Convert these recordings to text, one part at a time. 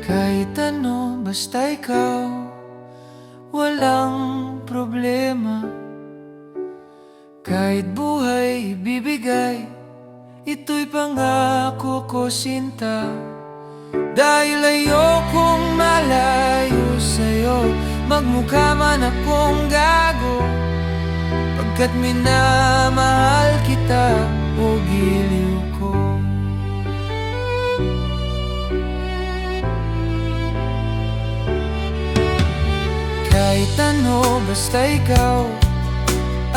Kahit ano, basta ikaw, walang problema. Kahit buhay ibibigay, ito'y pangako ko, sinta. Dahil ayokong malayo sa'yo, magmukha man akong gago, pagkat minamahal kita, o giliw ko. Kahit ano, basta ikaw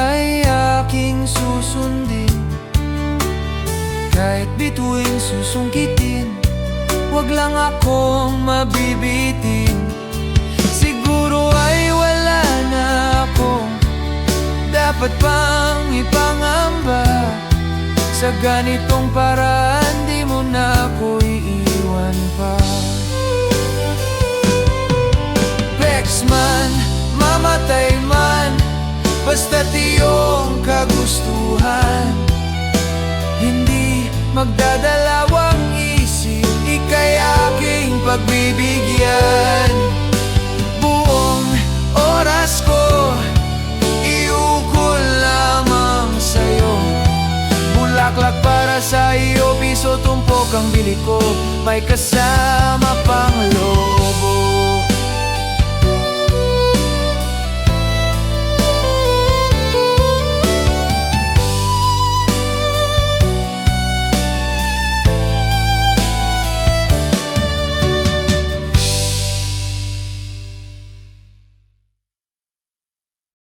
ay aking susundin. Kahit bituin susungkitin, wag lang akong mabibitin. Siguro ay wala na akong dapat pang ipangamba. Sa ganitong paraan, di mo na ako iiwan pa. Vex man, mamatay man, basta't iyong kagustuhan. Hindi magdadalawang isip, ika'y aking pagbibigyan. Buong oras ko iukol lamang sa'yo. Bulaklak para sa iyo, piso tumpok ang bili ko, may kasama pa